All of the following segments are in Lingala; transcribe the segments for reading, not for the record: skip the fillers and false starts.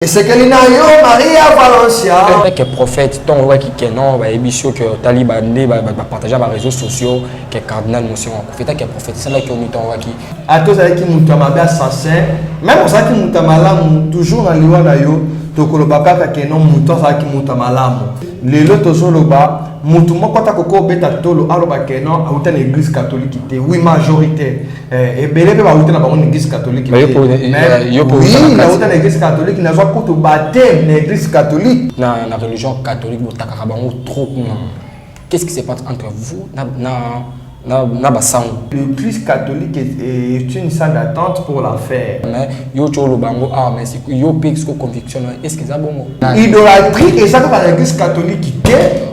Et c'est que l'inayo Maria Valencia. Que prophète, ton roi qui est non, bah émission que talibandé, bah partager sur les réseaux sociaux, que cardinal monsieur en fait que prophète, c'est là que on ton roi qui. À tous avec qui mutama bien sincère, même ça qui mutama là toujours dans liwa na yo, to ko lo papa ka non muto ça qui mutama là. Les lotos solo ba mutu moko ta koko beta tolo aloba ke non a une église catholique té oui majorité et belé ba une na ba une église catholique mais yo pour oui na une église catholique na zo ko to baptême na église catholique na religion catholique bo takaka bango trop qu'est-ce qui se passe entre vous l'église catholique est une salle d'attente pour la faire. Mais yo cholo bango mais c'est yo pix conviction est-ce que ça bon idolâtrie et ça dans l'église catholique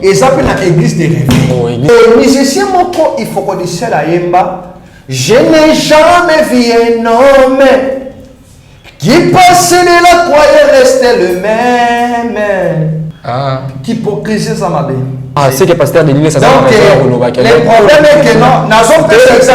et ça peut dans l'église des réveils. Et musicien moko il faut qu'on dise la yemba je n'ai jamais vu un homme qui passait de la croix et restait le même. Hypocrisie ça m'a bien. Ah, c'est que pasteur de l'île, ça donc, le problème est que non, n'a pas fait ça.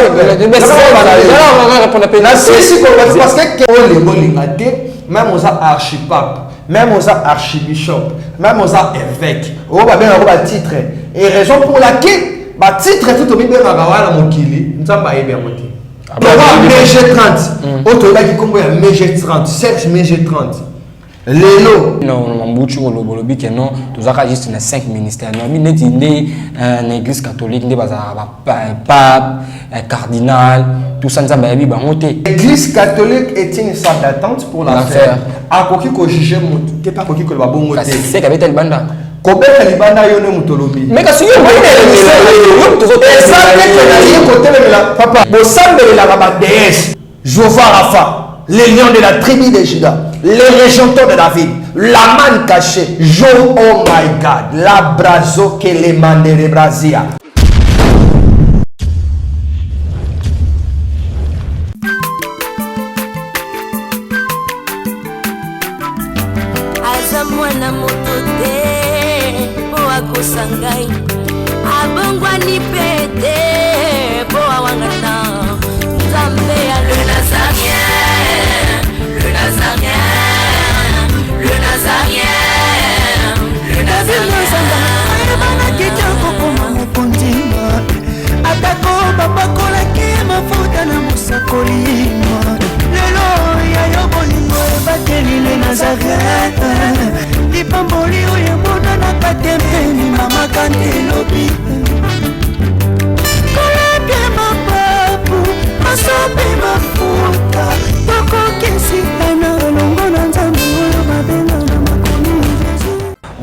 Parce que même aux archipape, même aux archibishop, même aux évêques, on va bien avoir un titre. Et raison pour laquelle, le titre est tout au milieu de la Mokili, nous sommes pas bien montés. On va MG30, autre là qui comprend MG30, sexe MG30. Lélo. Non, bolobi que non, tous a juste 5 ministères. Non, mais n'est une église catholique, n'est pas pape, cardinal, tout ça nous a bien monté. L'église catholique est une salle d'attente pour la faire. À quoi qu'il faut juger monte, qu'est pas quoi qu'il faut le bon monter. C'est qu'avec tel banda. Combien de banda yo ne mutolobi. Mais quand tu yo tous autres papa, bo sambe la déesse, Jova Rafa. Les lions de la tribu de Juda, les régentants de David, la manne cachée, Jo, oh my God, la brazo que les mandere brazia. Azamwana motote, boa kosangai, abongwani pete, boa wangana, zambe ya le Nazarien. Atako babakolaki mafuta na mosakolima lelo yayo bolingo ebateli le Nazareth lipamboli oyo emonanaka tembeni mama kantelobi kolapie mapapu masope mafuta tokokesitana longo na nzambe oyo babenga na makomi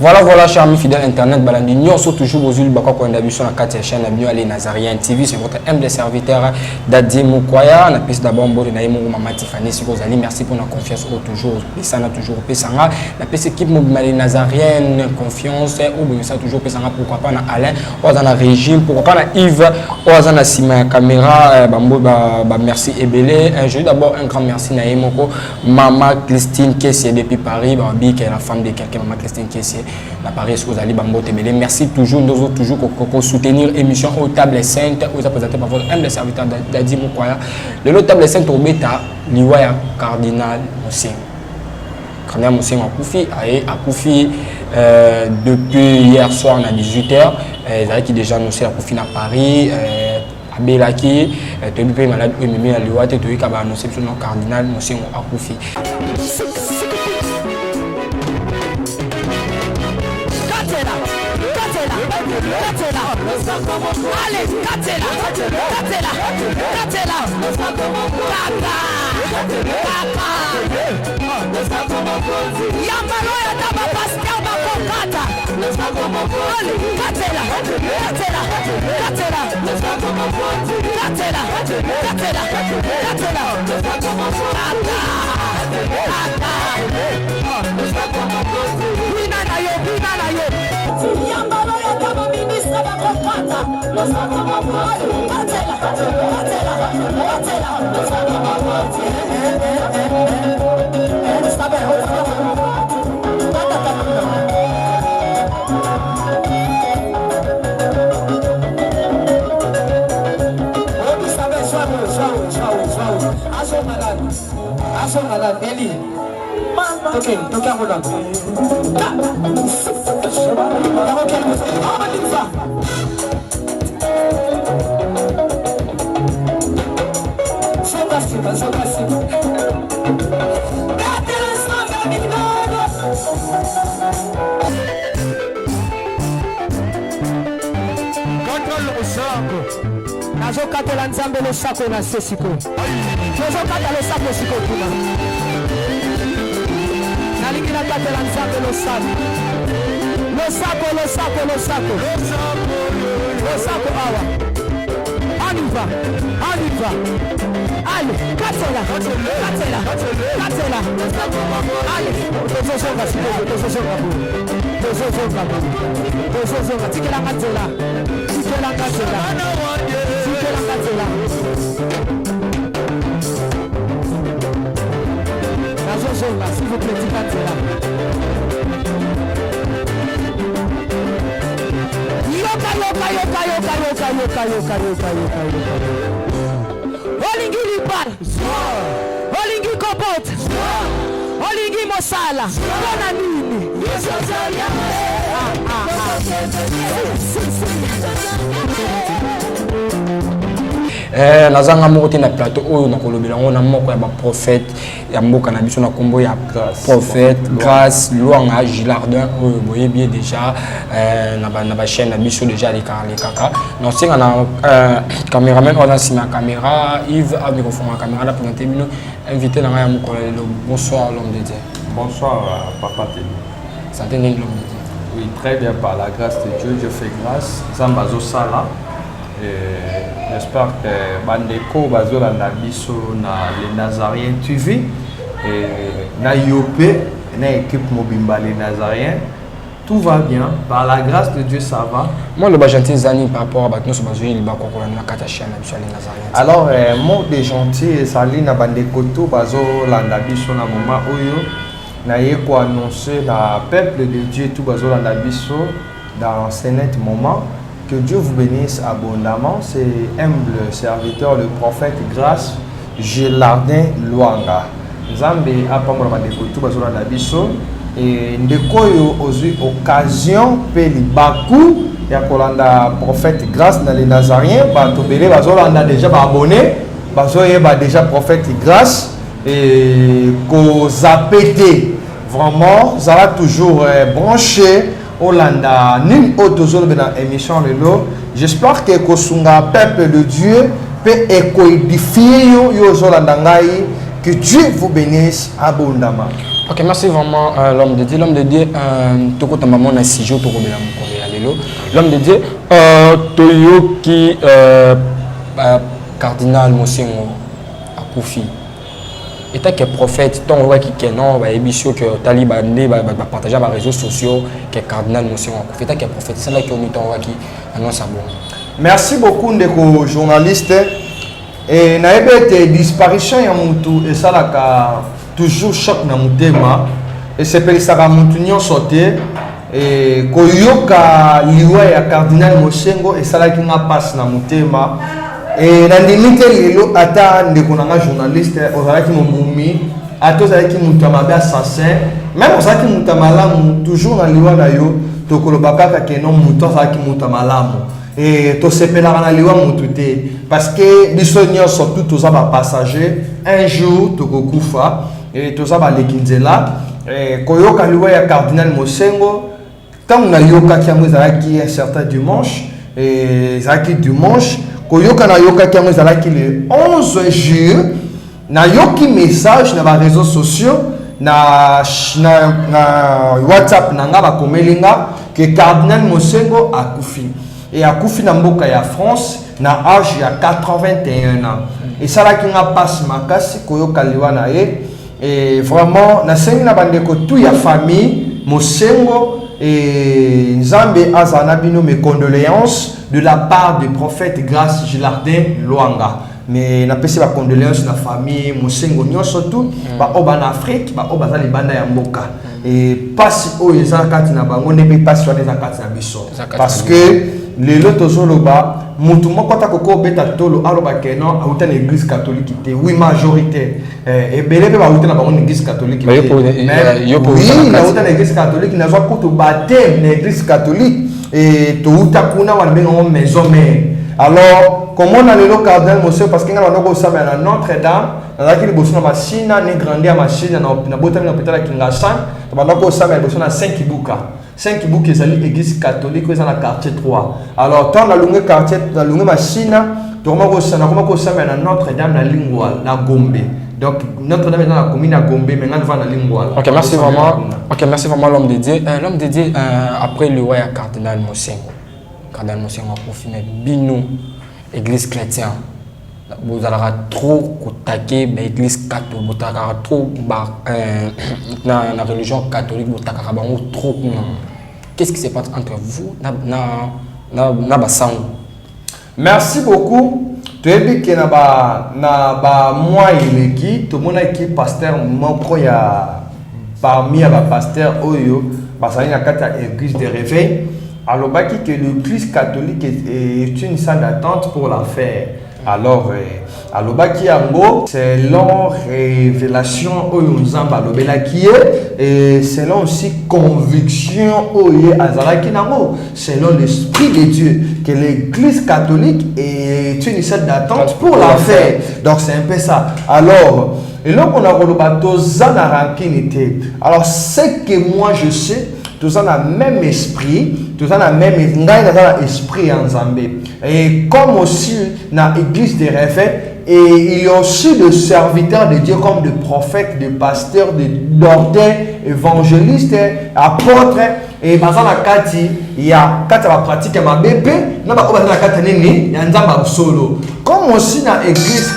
Voilà, chers amis fidèles internet, balandi nous sommes toujours aux îles Bako quand on a vu sur la carte chaîne Abio Ali Nazarien TV, c'est votre humble serviteur Dadi Mukwaya, na piste d'abord bon na yemo Maman Tiffany si vous allez merci pour la confiance toujours pesana toujours pesanga la piste équipe Mobile Nazarienne confiance ou bien ça toujours pesanga pourquoi pas na Alain ou dans la régime pourquoi pas na Yves ou dans la Sima caméra merci Ebele je d'abord un grand merci na yemo Maman Christine Kessier depuis Paris Barbie qui est la femme de quelqu'un Maman Christine Kessier la Paris aux Ali Bambo Tebele. Merci toujours pour soutenir l'émission au table sainte vous a présenté par votre humble serviteur Dadi Mukwaya. Le table sainte au bêta Liwaya Cardinal Moussing. Cardinal Moussing a Koufi depuis hier soir à 18h. Il qui déjà annoncé à Koufi à Paris. À Belaki, tu es malade ou même à Liwaya, tu as annoncé sur le Cardinal Moussing à Koufi. Allez, Katela, Yambaloya daba pastel bakokata. Allez, Katela, Nazokatela nzambe losako na se sikoyo tozokata losako sikoyo kuna nalingi nakatela nzambe losako awa on y va allez katela allez tozosonga sikoyo tozosonga tikela katela Nazosonga, s'il vous plaît, tikatela. Yoka. Olingi libala, olingi kobote, olingi mosala, bona nini? nazanga moko te na plateau oyo nakolobela ngo na moko ya baprophète ya mboka na biso na kombo ya prophète grâce Luanga Gilardin oyo boyebi déjà na ba chaîne na biso déjà lekaka na senga na caméraman on a sima caméra Yves a microphone la caméra la présenter bino invité na ya moko lelo. Bonsoir l'homme de Dieu. Bonsoir papa Télé. Santé l'homme de Dieu. Oui, très bien, par la grâce de Dieu, je fais grâce. Zambazo Sala. J'espère que Bandeko Bazola Nabiso na les Nazariens TV et na Yopé, na équipe Mobimba les Nazariens. Tout va bien, par la grâce de Dieu ça va. Moi le gentil Zani par rapport à Batno sur Bazoui il va encore na Katacha na biso les Nazariens. Alors mot de gentil Sali na Bandeko to Bazola Nabiso na moment oyo na yeko annoncer la peuple de Dieu tout Bazola Nabiso dans ce net moment. Que Dieu vous bénisse abondamment. C'est humble serviteur, le prophète Grâce Gilardin Luanga. Nzambe apambola bandeko tout bazola na biso et ndeko yo ozui occasion pe libaku ya kolanda prophète Grâce dans les Nazariens bato belé bazola na déjà ba abonné bazoye ba déjà prophète Grâce et ko zapete vraiment ça va toujours branché Olanda nim otozolo dans émission lelo. J'espère que kosunga peuple de Dieu peut édifier yo zolanda ngai. Que Dieu vous bénisse abondamment. Ok, merci vraiment l'homme de Dieu. L'homme de Dieu toko tamamo na sijo toko bela mukole ya lelo. L'homme de Dieu toyoki cardinal Mosengo akufi. État que prophète, ton roi qui est non, bah émission que Taliban va partager sur les réseaux sociaux, que cardinal Monsieur en fait que prophète, c'est là que on ton roi qui annonce bon. Merci beaucoup ndeko journaliste et na ebete disparition ya mutu et ça là toujours choc na mutema et c'est pour ça que mutu nyo sauté et koyoka liwa ya cardinal Mosengo et ça là qui n'a passe na mutema. Et dans les lelo ata ndeko nanga journaliste ozalaki momumi ato ozalaki mutu amabe sincère même ozalaki mutu malamu toujours na liwa na yo tokoloba kaka ke non mutu ozalaki mutu malamu et to sepelaka na liwa mutu te parce que biso nyonso tout toza ba passager un jour tokokufa et toza ba lekinzela et koyoka liwa ya cardinal Mosengo tant na yoka ki amozalaki un certain dimanche et ezalaki dimanche koyoka na yoka kiango ezalaki le 11 juillet na yoki message na ba réseaux sociaux na WhatsApp nanga ba komelinga que cardinal Mosengo akufi et akufi na mboka ya France na âge ya 81 ans et ça là qui nga passe makasi koyoka liwa na ye et vraiment na sengi na bandeko tout ya famille Mosengo et Nzambe azana bino mes condoléances de la part du prophète Grâce Gilardin Luanga. Mais na pesi ba condoléances na famille Mosengo nyonso tout ba oba na Afrique ba oba za libanda ya mboka et pasi o ezakati na bango nebe pasi wana ezakati na biso parce que lelo tozoloba mutu moko atako beta tolo aloba ke non auta na église catholique te oui majorité et belé ba auta na bango église catholique te mais oui na auta na église catholique na zo kutu baptême na église catholique et to uta kuna wana bengo maison mère. Alors comment on a le cardinal monsieur parce que ngala ndoko samba na Notre-Dame na ki liboso na machina ni grandir machine na bota na hôpital ki ngasa to bandako samba liboso na 5 kibuka 5 kibuka ezali église catholique dans la quartier 3. Alors tant la longue quartier la longue machine to ko samba na Notre-Dame na Lingwal na Gombe. Donc Notre-Dame est dans la commune à Gombe mais on va na Lingwal. OK, merci vraiment. OK, merci vraiment l'homme de Dieu. L'homme de Dieu après le roi cardinal Mosengo. Cardinal Mosengo a confirmé bino église chrétienne. Vous allez trop attaquer l'église catholique, vous allez trop la religion catholique, vous allez trop. Qu'est-ce qui se passe entre vous na basango? Merci beaucoup. Tu as dit que na moi il est tout le monde qui pasteur moko ya parmi les pasteurs oyo basali na kata église de réveil. Alors que l'église catholique est une salle d'attente pour la faire. Alors, selon révélation et selon aussi conviction selon l'esprit de Dieu, que l'église catholique est une salle d'attente pour la faire. Donc c'est un peu ça. Alors, et là on a alors ce que moi je sais, tous ont le même esprit, tous ont le même esprit en Zambie. Et comme aussi dans l'église des rêves, et il y a aussi des serviteurs de Dieu comme des prophètes, des pasteurs, des docteurs, évangélistes, apôtres. Et dans la kati, il y a quatre pratiques ma bébé, non pas la kati nini, il y a un solo. Comme aussi dans l'église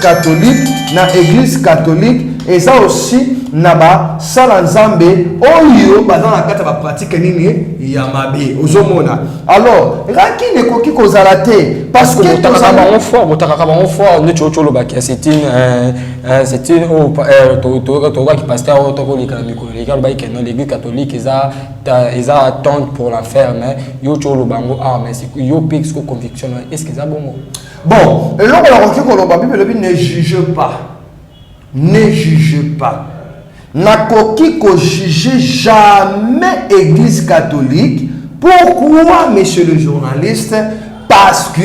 catholique, et ça aussi naba sala nzambe oyo bazana na kata ba pratique nini ya mabe ozomona. Alors raki ne koki kozala te parce que botaka bango fort ne cholo ba c'est une to qui pasteur to ko likana mikolo likalo ba ikeno l'église catholique ils attendent pour la faire mais yo cholo bango mais c'est yo pix ko conviction est-ce que ça bongo bon et là on a reçu ko lo ba bible ne juge pas. Ne juge pas. Nakoki ko juger jamais église catholique. Pourquoi, monsieur le journaliste? Parce que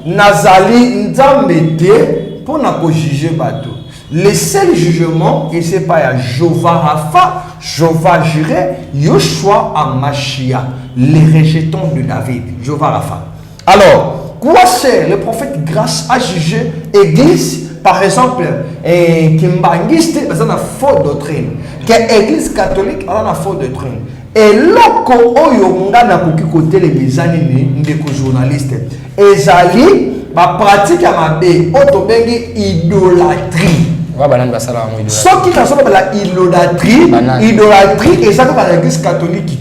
Nazali Nzambete pour nako juger bateau. Le seul jugement, et c'est pas à Jova Rapha, Jova Jireh, Yoshua Amashia, les rejetons de David, Jova Rapha. Alors, quoi c'est le prophète grâce à juger église? Par exemple, Kimbangiste, c'est une fausse doctrine. Que l'église catholique a une fausse doctrine. Et loko oyonga na koki côté les misani ndeko journaliste. Ezali ba pratique ya mabe otobengi idolâtrie. Ce qui est la idolâtrie, et ça dans l'église catholique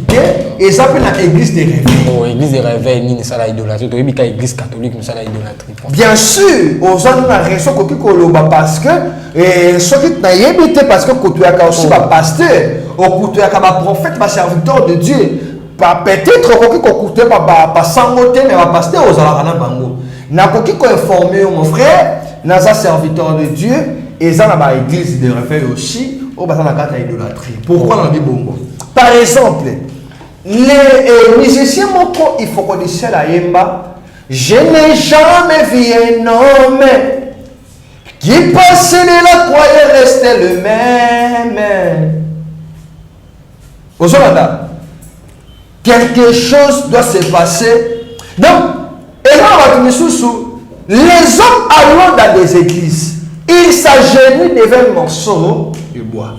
et ça dans l'église des réveils. Oh, l'église des réveils, ni ça la idolâtrie. Tu as l'église catholique, mais ça la idolâtrie. Bien sûr, aux gens on a raison parce que ce qui n'a pas parce que tu as aussi un pasteur, ou tu as un prophète, un serviteur de Dieu. Peut-être que tu as un sangoté, mais un pasteur aux gens n'a pas informé mon frère, n'a un serviteur de Dieu. Et ça, dans l'église de réveil aussi, au bassin de la idolâtrie. Pourquoi on dit bongo? Par exemple, les musiciens moko, il faut qu'on dise la yemba. Je n'ai jamais vu un homme qui passait de la croix et restait le même. Ozolanda, quelque chose doit se passer. Donc, et là, on va sous les hommes allant dans des églises. Il s'agenouille devant un morceau de bois.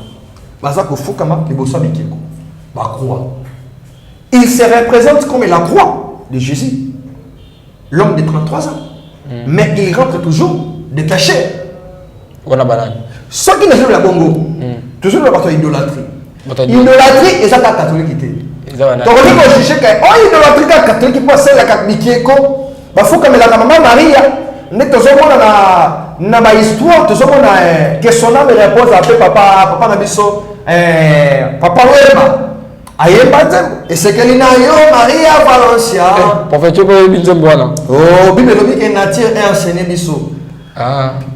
Il se représente comme la croix de Jésus, l'homme de 33 ans. Mais il rentre toujours détaché. Ce qui n'est pas la bongo, toujours la partie idolâtrie. Idolâtrie, et ça la catholique. Donc on dit que je sais que idolâtrie catholique peut ser la catholique. Il faut que la maman Maria, nous na ba histoire to soko na que son âme repose après papa nabiso papa Wema ayebate esekeli na yo Maria Valencia prophète boye binzembwana oh Bible lobi que nature est enseignée biso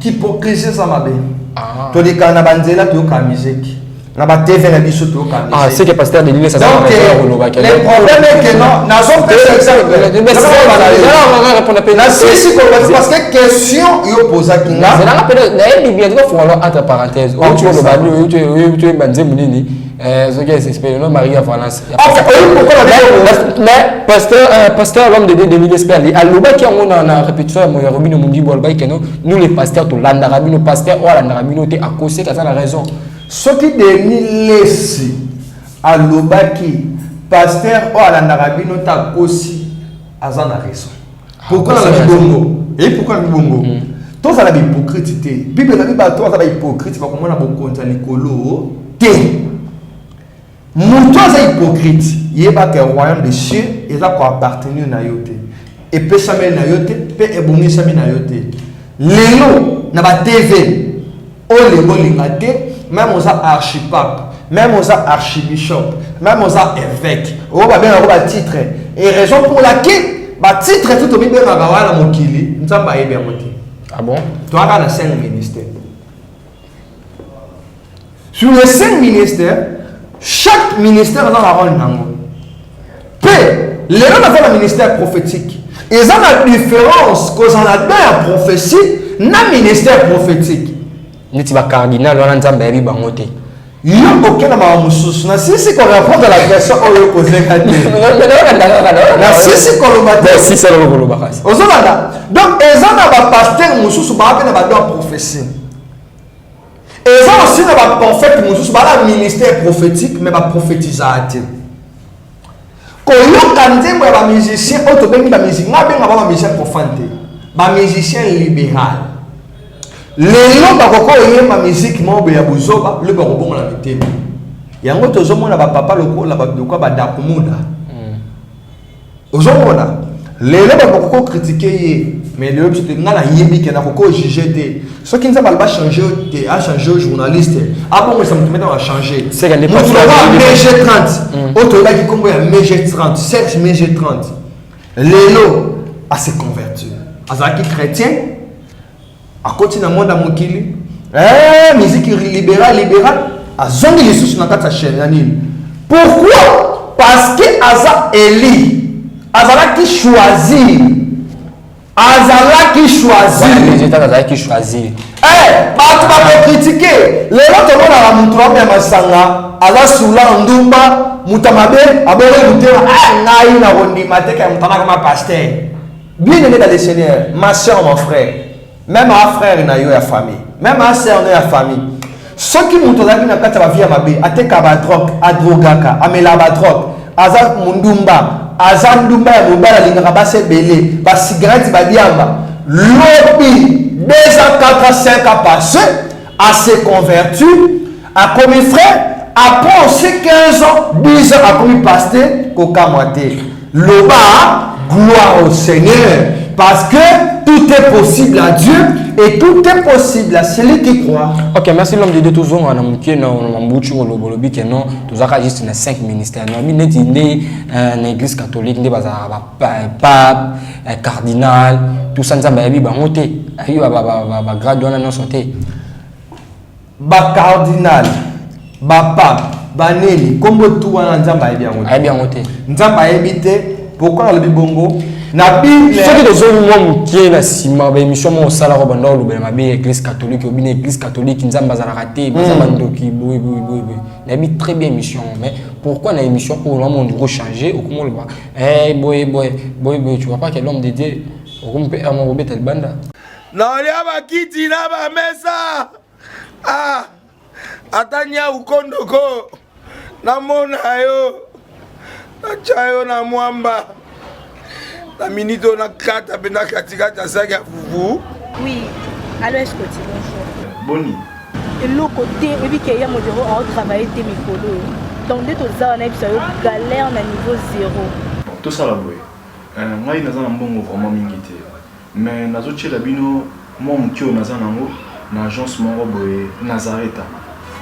hypocrisie ça mabe to de kana banzela to ka musique na ba TV na biso to ka musique c'est que pasteur de l'île ça donc le problème est que non na son personne si parce que question yo posa kinga c'est la peine na bien trop faut entre parenthèses on tu le banu tu banzemu nini ce qui est espéré non Maria Valence mais pasteur l'homme de Denis Lesperli aloba qui on a répétition mo Robino Mundi bolba que nous les pasteurs to landa rabino pasteur ou landa rabino te à cause que ça la raison ce qui Denis Lessi aloba qui pasteur ou landa rabino ta aussi azana raison pourquoi la bongo et pourquoi la bongo tous à la hypocrite Bible la Bible tous à la hypocrite va comment na bon compte likolo té Moutou est hypocrite, il y a que le royaume des cieux, il a appartenu à yote. Et peut s'amener à yote, peut ébonner s'amener à yote. Lélo, n'a pas TV, on les bolingate, même aux archipape, même aux archibishop, même aux évêques, on va bien avoir un titre. Et raison pour laquelle, le titre est tout au milieu de la Gawa, la Mokili, nous sommes pas bien montés. Ah bon? Tu as un 5 ministères. Sur les 5 ministères, chaque ministère a un rôle. Puis, les gens ont un ministère prophétique. Ils ont la différence qu'on a bien prophétie, dans ministère prophétique. Nous sommes cardinal, on a un baby bangote. Il n'y a aucun amoussous. Si on répond à la question, on va poser la question. Si c'est le donc, ils ont un pasteur moussous, ils ont un prophétie. Et ça aussi, il y a un prophète, un ministère prophétique, mais un prophétisateur. Quand il y a un musicien, un musicien profane, un musicien libéral. Les gens qui ont une musique, ils ont une musique, ils ont une musique. Il y a un autre homme qui a un papa, les gens qui ont critiqué, mais les gens qui ont jugé. Ce qui ne va pas changer, a changé au journaliste. Ah bon, ça me a changé. C'est qu'elle n'est pas MG30. Autre là qui comprend MG30, 7 MG30. Lélo a se converti. Azaki chrétien, à côté d'un monde à Mokili. Musique libérale, à zongi les sous dans la chaîne. Pourquoi? Parce que Aza Eli, Azala qui choisit. Azala qui choisit. Les États Azala qui choisit. Tu vas critiquer. Les gens te montrent à la montre bien masanga. Aza soula ndumba mutamabe abore mutema ngai na rondi mateka mutana comme pasteur. Bien aimé dans le Seigneur, ma soeur, mon frère, même ma frère na yo ya famille, même ma soeur na ya famille. Ce qui mutozaki na kata ba vie mabe ateka ba drogue, adrogaka, amela ba drogue, aza mundumba. Azandumba ya mobala lingaka base belé ba cigarette ba diamba lobi 2 ans 4 ans 5 ans passé a se converti a commis frère après aussi 15 ans 10 ans a commis pasteur koka moité loba gloire au Seigneur parce que tout est possible à Dieu et tout est possible à celui qui croit. Ok, merci l'homme de Dieu. Tous on a monté dans l'embouchure au lobby que non, tous on a juste 5 ministères. Nous avons dit une église catholique, des pape, cardinal, tout ça nous a dit bah monter, aïe bah grade on a non santé. Bah cardinal, bah pape, bah neli, comme tout on a bien monté. Aïe bien monté. Nous avons évité pourquoi le bibongo. Na Bible ce que les hommes qui est la ciment ba émission mon salaire banda lo ba be église catholique ou bien église catholique nzamba za raté nzamba ndoki boy na bi très bien émission mais pourquoi na émission pour l'homme on doit changer ou comment le va boy tu vois pas que l'homme de Dieu on peut amon robet tel banda na olia ba kiti na ba mesa atanya ukondoko na mona yo na chayo na mwamba. La minute on a 4 à katikata saga fufu. Oui, alors est-ce que tu bonjour. Boni. Et l'autre côté, et puis qu'il y a mon bureau à travailler tes micros. Donc dès que ça on a eu galère à niveau 0. Tout ça là boy. Moi il n'a pas bon vraiment mingité. Mais nazo chez la bino moi mon kio naza nango na agence mon boy Nazareta.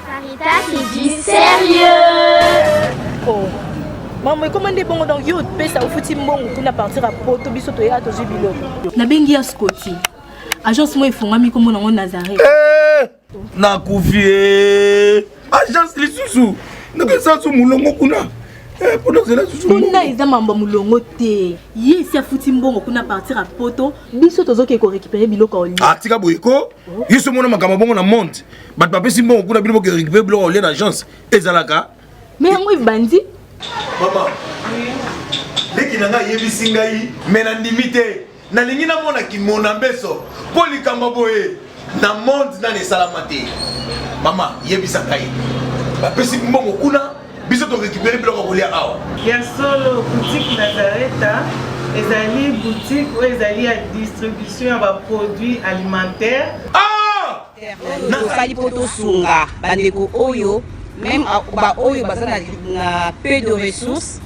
Sarita, c'est du sérieux. Oh. Maman, comment on dit bon donc yo pesa au fouti mbongo pour partir à Poto biso to ya to jubilo. Na bengi ya Scotty. Agence moi ifungami comme on Nazareth. Na kufie. Agence lisusu. Na pesa su mulongo kuna. Pour nous là susu. Kuna eza mamba mulongo te. Ye si afuti mbongo kuna partir à Poto biso to zoke ko récupérer biloko oli. Ah tika boyeko. Yeso mona makamba bongo na monte. Bat papa si mbongo kuna biloko récupérer biloko oli na agence. Ezalaka. Mais yango bandi. Maman. Leki nanga yebisi ngai mena ndimite. Na lingi na mona ki mona mbeso. Poli kamba boye. Na monde na ne salamate. Mama yebisa ngai. Ba pesi mbongo kuna biso to récupérer biloko kolia awa. Ya solo boutique Nazareth. Ezali boutique ou ezali à distribution de produits alimentaires. Ah! Sali poto sunga bandeko oyo même ba oyo bazana na peu de ressources.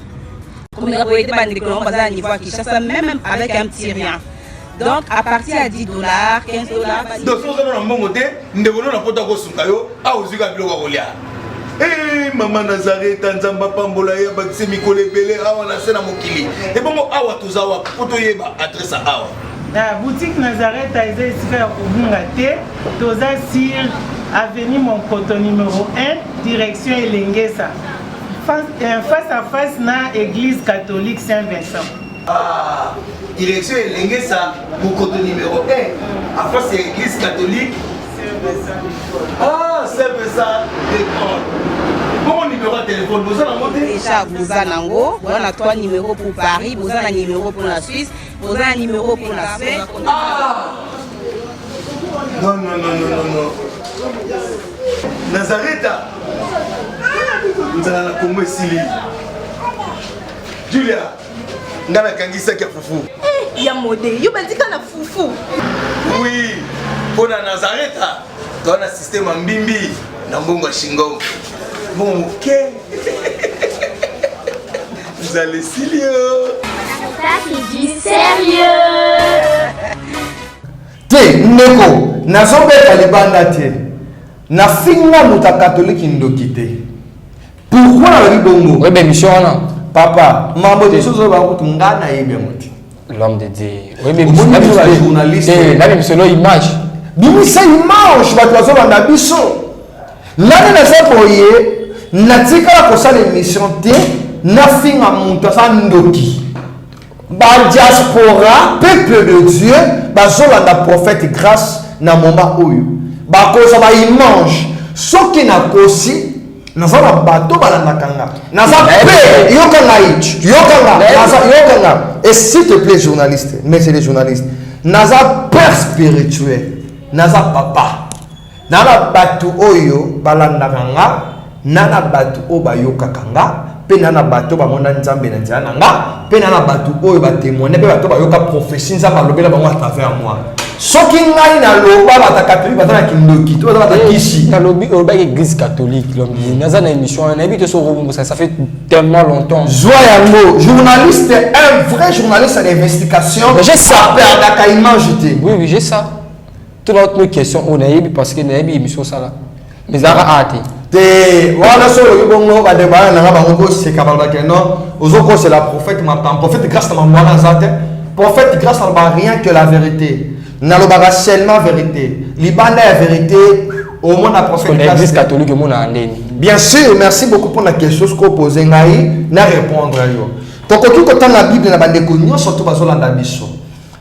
Comme on a été bandeko on bazana niveau à Kinshasa même avec un petit rien. Donc à partir à $10, $15. Donc si on a un bon côté, nous devons na poto ko sunga yo a ozuka biloko kolia. Eh maman Nazareth nzamba pambola ya bakise mikole belé awa na sena mokili. Et bon awa tozawa poto yeba adresse awa. La boutique Nazareth a été ici à Obungate, Toza sur avenue Monkoto numéro 1, direction Elengesa. Face à face na église catholique Saint-Vincent. Ah, direction Elengesa, Monkoto numéro 1, à face à l'église catholique Saint-Vincent. Ah, Saint-Vincent d'école. Bon numéro de téléphone, vous avez monté déjà vous avez nango, on a 3 numéros pour Paris, vous avez un numéro pour la Suisse, vous avez un numéro pour la Suède. Ah! Non, non, non, non, non, non. Nazareth. Nous allons la Congo ici. Julia, nous allons kangisa kia fufu. Eh, ya modé, yo bandika na fufu. Oui, pour la Nazareth, tu as un système en bimbi, dans Bongo Shingo. Bon, ok. Vous allez sérieux. Ça c'est du sérieux. Te ndeko nazobeta libanda te na finga muta catholique ndokite. Pourquoi na libongo? Oui, ben mission là. Papa, mambo de choses ba kutungana yebe muti. L'homme de Dieu. Oui, mais journaliste. Là même selon image. Bimisa image ba tozo banda biso. Là na sapoye natika ko sala émission te na finga muta sa ndoki. Ba diaspora, peuple de Dieu, ba zolanda prophète grâce na moment oyo. Ba koza ba image soki na kosi na za bato balanda kanga. Na za pe yokanga it. Yokanga. Et s'il te plaît journaliste, mais c'est les journalistes. Na za père spirituel, na za papa. Na la bato oyo balanda kanga, na na bato o ba yokanga. Pe na bato ba mona nzambe na nzana nga pe na bato oyo ba témoigner pe bato ba yoka prophétie nzamba lobela bango à travers moi soki ngai na loba ba ta catholique ba ta kindoki to ba ta kishi na lobi o ba église catholique l'homme na za na émission na habite so ça fait tellement longtemps joie yango journaliste un vrai journaliste d'investigation j'ai ça perdre ka image te oui j'ai ça toute autre question on a parce que na émission ça là mais ça a hâte te wala solo bongo ba débat na ba ngo c'est kabala que non ozoko c'est la prophète m'attend prophète grâce à ma mwana zate prophète grâce à ba rien que la vérité na lo ba seulement vérité libanda la vérité au monde la prophète l'église catholique mon andeni bien sûr merci beaucoup pour la question que poser ngai na répondre yo tokoki ko tanga la bible na bande ko nyonso to bazolanda biso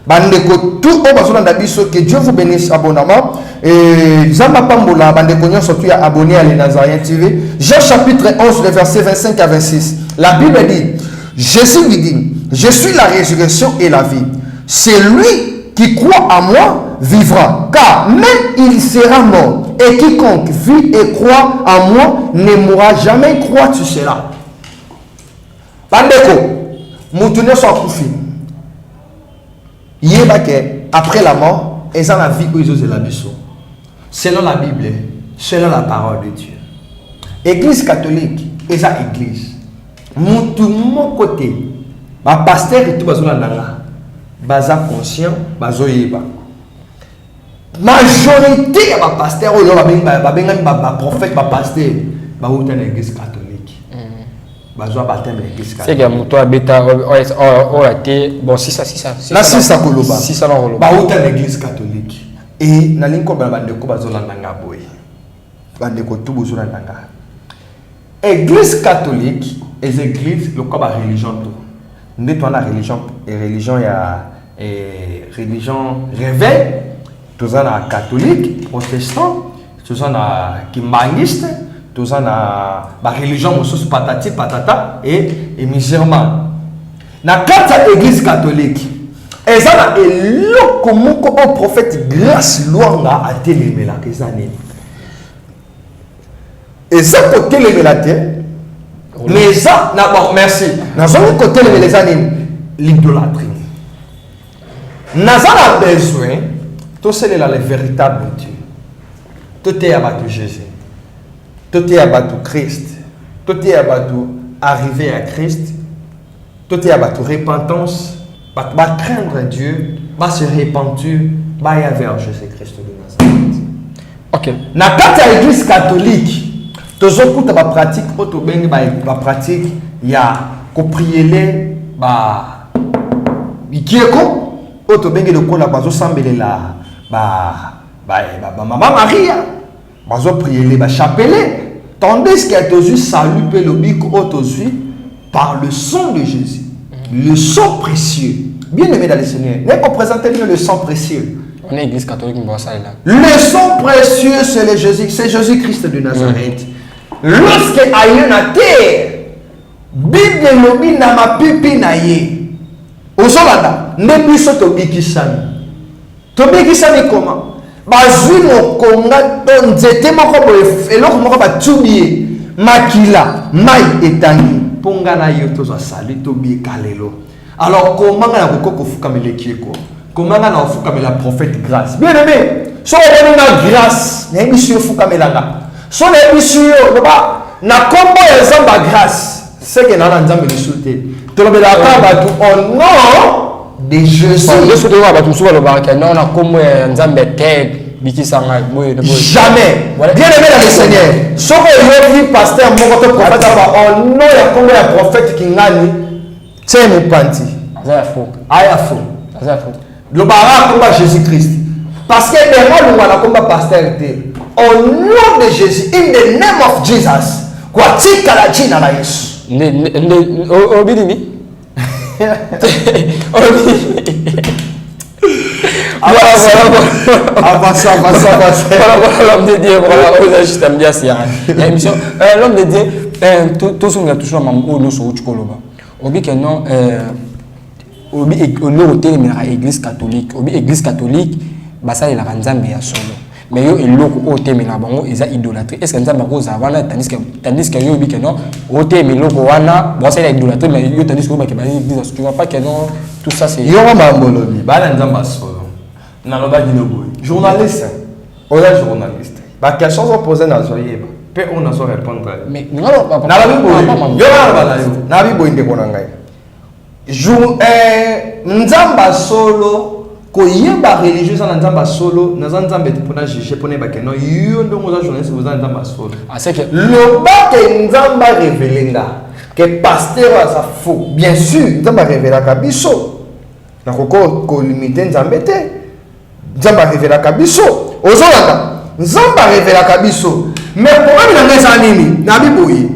bandeko tout au bazolanda biso que Dieu vous bénisse abondamment et Zamba Pambola bandeko nyonso tu ya abonné à les Nazariens TV. Jean chapitre 11 le verset 25 à 26. La Bible dit Jésus lui dit je suis la résurrection et la vie. C'est lui qui croit à moi vivra car même il sera mort et quiconque vit et croit en moi ne mourra jamais. Crois-tu cela? Bandeko mutu nyonso akufi yebake après la mort et dans la vie où ils osent la biso selon la Bible selon la parole de Dieu. Église catholique et ça église mutu mon côté ba pasteur et tout bazolanda baza conscient bazoyeba majorité ya ba pasteur oyo ba benga ba prophète ba pasteur ba uta na église catholique bazwa baptême l'église catholique. C'est que moto abeta o até bon si ça. La si ça koloba. Si ça la koloba. Ba uta l'église catholique. Et na linko ba bandeko bazolanda ngaboy. Bandeko tout bozolanda nga. Église catholique et église le quoi ba religion tout. Nous on a religion ya religion réveil, tous on a catholique, protestant, tous on a kimbangiste, tous on a ba religion sous patati patata et musulman. Na quatre église catholique, et ça na eloko moko au prophète grâce luanga a télémela que ça né. Et ça côté télémela mais ça na bon merci. Na zone côté les années l'idolâtrie. Naza a besoin, tout c'est le véritable Dieu. Tout est abattu Jésus. Tout est abattu Christ. Tout est abattu arriver à Christ. Tout est abattu repentance. Va craindre Dieu, va se repentir, va aller vers Jésus-Christ de Nazareth. Ok. Na kata l'église catholique, tous autres pour ta pratique, auto bengi ba pratique, il y a ko prier les ba ikieko. Auto bengi de quoi la bazo sambelela maman Maria bazo prier les ba chapelet tandis qu'elle te dit salut pe lobic auto par le sang de Jésus, le sang précieux. Bien aimé dans le Seigneur, n'est pas présenter le sang précieux. On est église catholique mais ça là. Le sang précieux c'est Jésus-Christ de Nazareth. Lorsque aïe na terre Bible lobi na ma pipi na ye. Ozolanda, ne biso tobikisami. Tobikisami comment? Bazui mokonga don nzete moko boye eloko moko batubie makila mai etangi ponga na yo tozwa sali tobi kalelo. Alors comment na kokoko fukamela kieko? Comment na fukamela prophète grâce? Bien aimé, so on grâce, na biso fukamela nga. So na biso yo ba na kombo ya zamba grâce, c'est que na nzambe lisute. Au nom de Jésus. Jamais. Bien aimé dans le Seigneur. Ce que je pasteur, mon prophète, au nom de prophète qui ngani, c'est mon panti. Ayafo. Le barak combat Jésus-Christ. Parce que les gens combat pasteur au nom de Jésus, in the name of Jesus, quoi tika la jina la Yesu. Obidini. L'homme de Dieu, voilà, je t'aime bien, c'est l'émission. L'homme de Dieu, tout ce qu'on a toujours nous sur Uchkoloba. Obi que non, obi l'église catholique, obi église catholique, bah ça il a ranzambe ya solo. Mais yo eloko o temela bango eza idolâtrie. Est-ce que nzamba ko zavana tandis que yo bi que non o temela ko wana bon c'est l'idolâtrie mais yo tandis que ba ke ba disent tu vois pas que non tout ça c'est yo mambolobi ba nzamba solo. Na loba dinobo. Journaliste. On est journaliste. Ba question sont posées na zoyeba. Pe on a so répondre. Mais non papa. Na la bibo. Yo na ba na yo. Na bibo inde ko na ngai. Nzamba solo koyeba religieux na nzamba solo na nzamba pona juger pona ba keno yo ndongo za journaliste vous en nzamba solo ah c'est que le ba ke nzamba révélenga que pasteur ça faux bien sûr nzamba révéla kabiso na ko limiter nzamba te nzamba révéla kabiso ozolanda nzamba révéla kabiso mais problème na ngeza nini na biboyi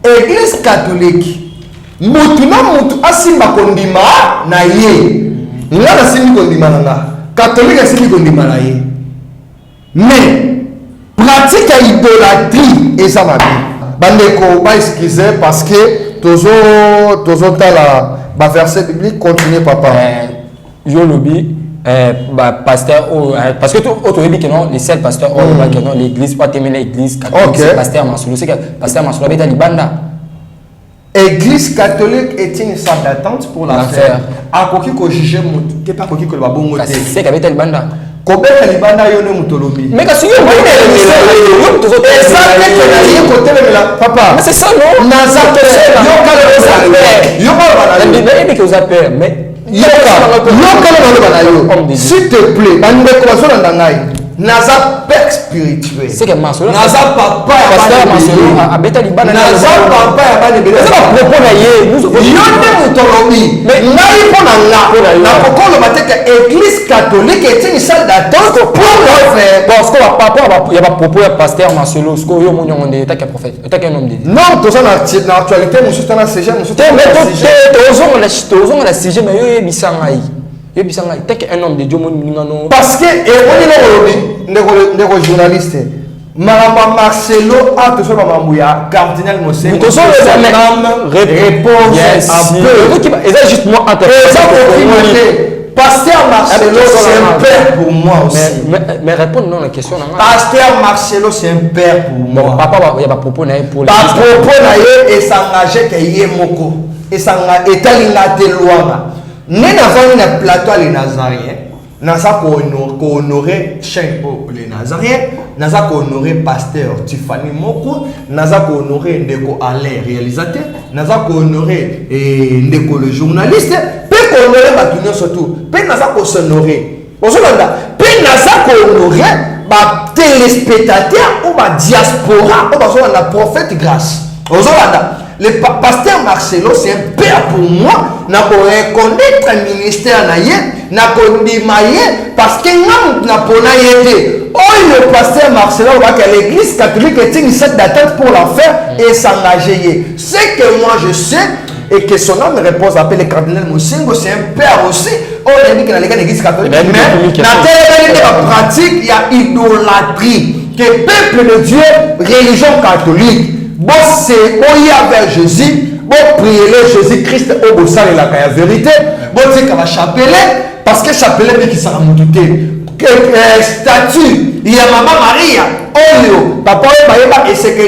église catholique mutu na mutu asimba kondima na ye. Nous avons catholique et mais pratique à idolâtrie et ça m'a dit. Bandeko pas excuser parce que toujours la verset biblique continue papa. Yo lobby pasteur parce que tout autorisé que non les sept pasteurs que non l'église pas terminer l'église catholique pasteur Masolo c'est que pasteur Masolo beta libanda. Église catholique est une salle d'attente pour la faire. A koki ko juger mutu, ke pas koki ko ba bongo te. C'est kabeta libanda. Ko beta libanda yo ne mutolobi. Mais ka suyo moi yo to zo ça que na yo ko telemela papa. Mais c'est ça non. Na za yo kala yo bana. La Bible dit que vous avez mais yo kala bana yo. S'il te plaît, bande ko so na ngai. naza père spirituel. C'est que Marcelo. Naza papa ya pasteur Marcelo a beta libana. Naza papa ya bana bele. C'est pas propos na ye. Nous yonde mutolobi. Mais ngai pona nga. Na kokolo bateka église catholique est une salle d'attente pour le faire. Parce que papa il y a pas propos ya pasteur Marcelo, ce que yo monyo onde ta que prophète, ta que homme de Dieu. Non, tout ça na actualité, monsieur tana CG, monsieur tana CG. Tozo na CG mais yo bisanga yi. Yo bisanga ta que un homme de Dieu moningano. Parce que et on est ndeko journaliste. Maramba Marcelo a tout ça mambo ya cardinal Mosengo. Tout ça réponse un peu. Et ça juste moi Pasteur Marcelo c'est un père pour moi aussi. Mais répondre non la question. Pasteur Marcelo c'est un père pour moi. Papa il y a pas propos na pour. Pas propos na ye et s'engager que yé moko. Et s'engager etalinga te loanga. Né na na plateau les Nazariens. Naza ko honorer chien les Nazariens. Naza ko honorer pasteur Tiffany Moko. Naza ko honorer Ndeko Alain réalisateur. Naza ko honorer Ndeko le journaliste. Honorer Batunio surtout. Pe naza ko s'honorer. Ozolanda. Pe naza ko honorer ba téléspectateur ou ba diaspora ou ba la prophète grâce. Ozolanda. Le pasteur Marcelo c'est un père pour moi. Na ko reconnaître ministère na ye, na ko ndimaye parce que ngam na pona yete. Oh le pasteur Marcelo va que l'église catholique est une salle d'attente pour l'enfer et s'engager. C'est que moi je sais et que son âme repose appelé le cardinal Mosengo, c'est un père aussi. On a dit que dans l'église catholique, mais dans la pratique, il y a idolâtrie. Que peuple de Dieu, religion catholique, bon c'est on y a vers Jésus, bon prier Jésus-Christ au bout ça la vérité, bon c'est qu'on va chapeler parce que chapeler mais qui sera moutouté. Statue, il y a maman Maria, Olio, papa Bayeba et c'est que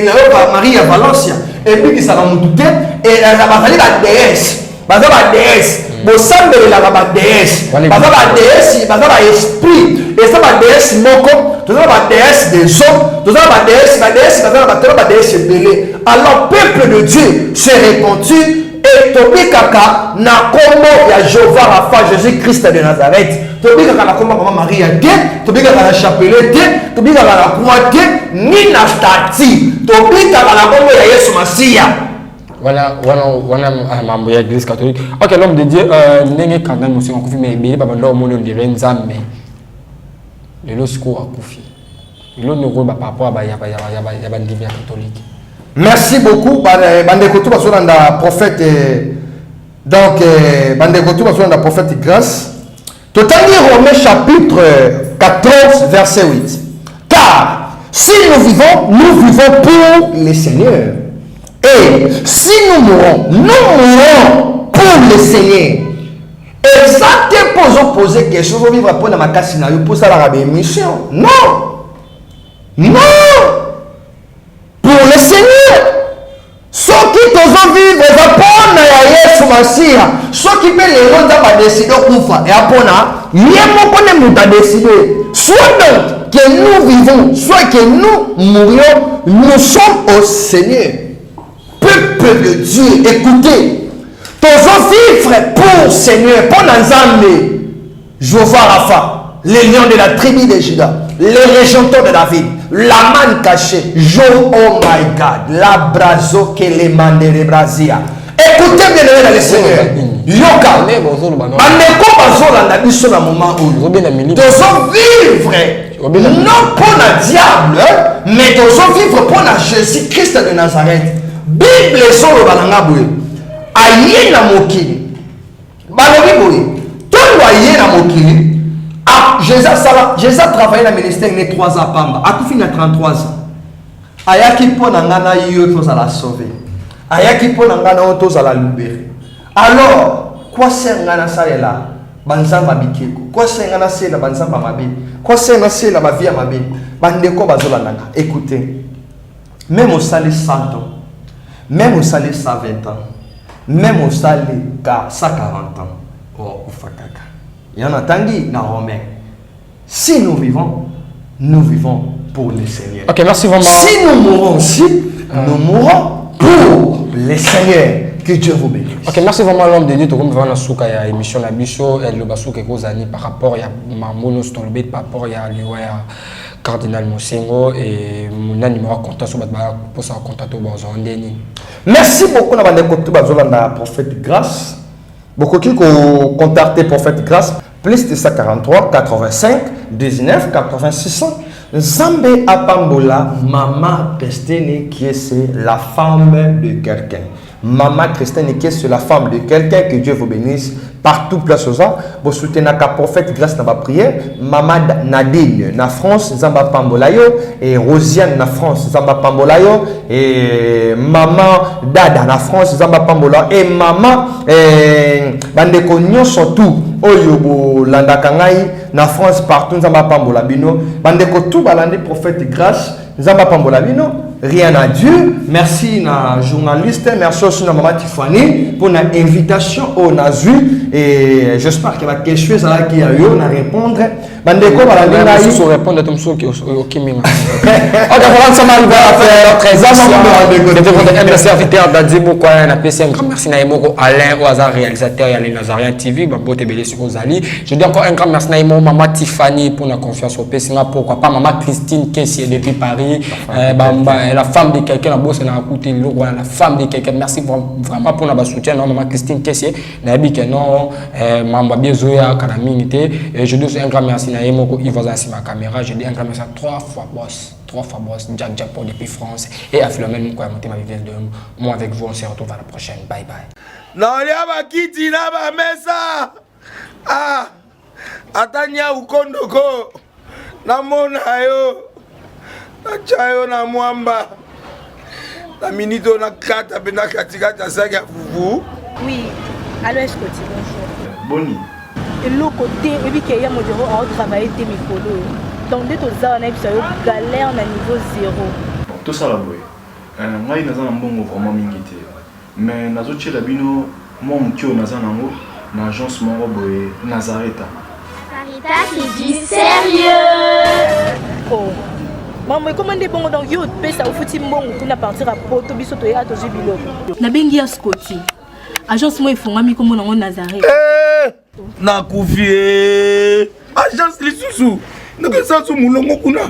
Maria Valencia. Et puis qui sera moutouté et la déesse. Baza la déesse. Bon semble la déesse. Baza la déesse, baza la esprit. Et ça la déesse moko, tout ça la déesse des hommes, tout ça la déesse, baza la déesse belé. Alors peuple de Dieu s'est répandu et Tobi Kaka na kombo ya Jéhovah Rapha Jésus-Christ de Nazareth. Tobi Kaka na kombo maman Maria te, Tobi Kaka na chapelet te, Tobi Kaka na croix te, ni na stati. Tobi Kaka na kombo ya Yesu Masia. Voilà mambo ya église catholique. OK, l'homme de Dieu ndenge kanga musi akufi mais bele baba ndo mono ndire nzambe. Lelo siko akufi. Lelo ne ba papa ba ya ndivia catholique. Merci beaucoup bande kotu baso na prophète donc bande kotu baso na prophète grâce. Totangi Romains chapitre 14 verset 8. Car si nous vivons pour le Seigneur. Et si nous mourons pour le Seigneur. Exactement pour poser question, vous vivre pour ma cassina, pour ça la émission. Non. Non. Pour le Seigneur. Ceux qui doivent vivre, apprendre à Yesu Masia. Ceux qui peuvent les rendre à décider de faire. Et apprendre, il y a beaucoup de décider. Soit donc que nous vivons, soit que nous mourions, nous sommes au Seigneur. Peuple de Dieu, écoutez, tous vivre pour Seigneur, pour Nzambe, Jéhovah Rapha, les lions de la tribu de Juda, les régentants de David, la manne cachée, oh my God, la brazo que les mandés de Brazia. Écoutez bien dans le Seigneur. Yoka, Maneko Bazolanda biso na moment où tous vivre non pour le diable, mais tous vivre pour Jésus-Christ de Nazareth. Bible solo balanga boye aye na mokili balobi boye tongo aye na mokili Jésus a travaillé dans le ministère de 3 ans pamba akufi na 33 ans ayaki pona ngana yo tozala sauver ayaki pona ngana tozala libérer. Alors quoi c'est ngana salela banzamba bikeko quoi c'est ngana sela banzamba mabe quoi c'est ngana sela ba vie mabe bandeko bazolanda. Écoutez, même au salé 100 ans, même au salé 120 ans, même au salé 140 ans, oh, ufakaka. Il y en a tangi dans Romain. Si nous vivons pour le Seigneur. Ok, merci vraiment. Si nous mourons aussi, nous mourons pour le Seigneur. Que Dieu vous bénisse. Ok, merci vraiment l'homme de Dieu. Comme vous voyez dans la émission de Bicho, le Basou Kekozani par rapport à Mamono Stolbet, par rapport à Cardinal Mosengo et mon numéro de contact sur pour ça contacter Bazondeni. Merci beaucoup d'avoir écouté le prophète Grâce. Beaucoup qui ont contacté prophète Grâce plus de 143 85 19 86. Zambé Apambola, Maman Christine qui est la femme de quelqu'un. Maman Christine qui est la femme de quelqu'un, que Dieu vous bénisse partout place aux gens. Vous soutenez la prophète grâce à ma prière. Maman Nadine na France, Zamba Pambolayo et Rosiane na France, Zamba Pambolayo et Maman Dada na France, Zamba Pambola et Maman Bandeko surtout Oyobo Landakangai na France partout Zamba Pambola bino Bandeko tout balande prophète grâce Zamba Pambola bino. Rien à Dieu. Merci na journaliste, merci aussi à Maman Tiffany pour l'invitation au Nazu et j'espère que la question ça qui a eu à répondre. Bandeko va la sur répondre à ton souk au Kiminga. On va ça m'arrive à faire très de votre serviteur d'Adimo quoi un PC un grand merci na Emoko Alain au hasard réalisateur et les Nazarien TV ba bote belé sur Ozali. Je dis encore un grand merci na Maman Tiffany pour la confiance au PC pourquoi pas Maman Christine Kessier depuis Paris la femme de quelqu'un la bosse na écouté la femme de quelqu'un merci vraiment pour la soutien Maman Christine Kessier na bi que non mamba bien zoya kanamingité et je dis un grand merci na Emoko il va assis ma caméra je dis un grand merci 3 fois boss Jack pour depuis France et à Philomène quoi monter ma vidéo de moi avec vous on se retrouve à la prochaine bye bye non liaba kiti na ba mesa atanya ukondoko na mona yo Chayo na mwamba la minute on a 4 bena katikata saka fufu. Oui, allô Escoti, bonjour. Boni. Et le côté et puis qu'il y a mon bureau à travailler des micros. Donc dès tout ça on a eu galère na niveau 0. Bon, tout ça là boy. Ngai naza na mbongo vraiment mingité. Mais nazo tchela bino moi mkio naza nango na agence moko boy Nazareta. Sarita qui dit sérieux. Oh. Maman, comment on dit bon donc yo pesa au futi mbongo kuna partir à poto biso to ya to jibilo. Na bengi ya Scotty. Agence moi ifungami comme on Nazareth. Na kufie. Agence lisusu. Naka sansu mulongo kuna.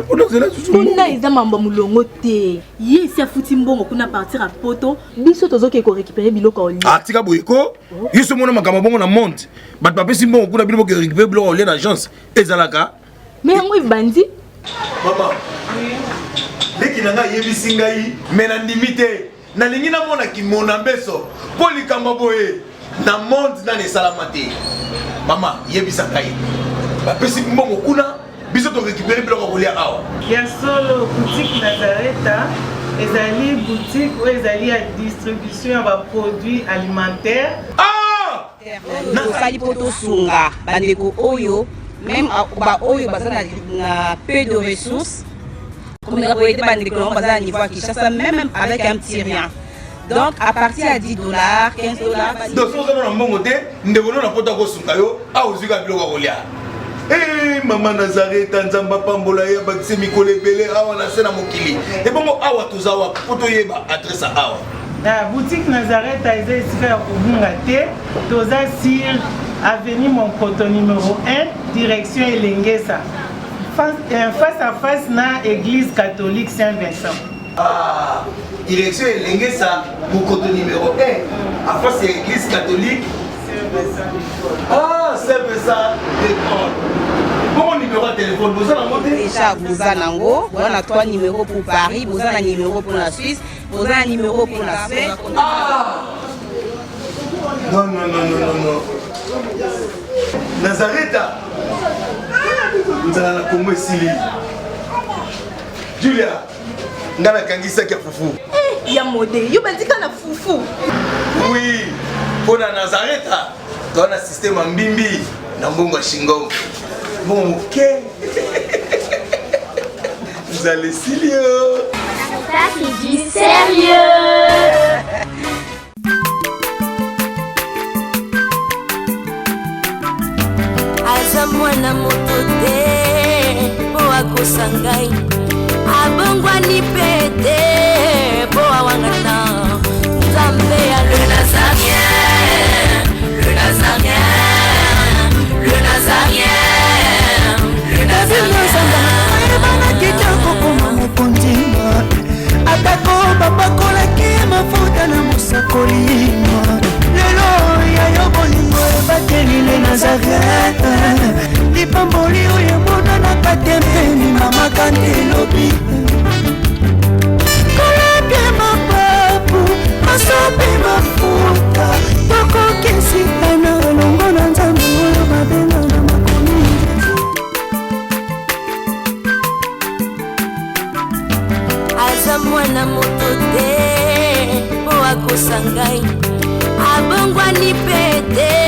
Pour nous là susu. Kuna iza mambo mulongo te. Ye si afuti mbongo kuna partir à poto biso to zoke ko récupérer biloko oli. Ah tika boyeko. Yeso mona makamba bongo na monte. Bat papesi mbongo kuna biloko ko récupérer biloko oli na agence. Ezalaka. Mais yango bandi. Maman, dès qu'il a yebisi ngai, mais na limité, na lingi na mona ki mona beso, poli kamboye, na monde na ne salamate. Maman, yebisa ngai. Ba pesi mbongo kuna, biso to récupérer biloko kolia awa. Ya solo boutique Nazareta, ezali boutique où ezali à distribution de produits alimentaires. Ah! Na sali poto sunga, bandeko oyo. Même oyo bazana na peu de ressources comme la boîte bandeko bazana niveau à Kinshasa même avec un petit rien donc à partir à $10 $15 donc so na mbongo te ndebono na pota ko sunga yo a uzika biloko kolia Maman Nazareta nzamba pambola ya bakise mikolo ebele awa na sena mokili et bongo awa tozawa poto yeba adresse awa la boutique Nazareta eza esika ya kobunga te toza sur avenue Monkoto numéro 1 direction Elengesa face à face na église catholique Saint-Vincent. Direction Elengesa Monkoto numéro 1 à face à l'église catholique Saint-Vincent bon numéro de téléphone vous en avez déjà vous en nango on a 3 numéros pour Paris vous en un numéro pour la Suisse vous en un numéro pour la Suède. Non. Nazareta. Nous allons la Congo Sili. Julia. Ngana kangisa kia fufu. Ya modé, yo bandika na fufu. Oui. Pour la Nazareta, tu as un système en bimbi. Na mbongo shingo. Bon, ok. Vous allez Silio. Sarita qui dit sérieux. aza mwana moto te po akosa ngai abongwani pe te po awangana nzambe akosa ngai abongwani pe te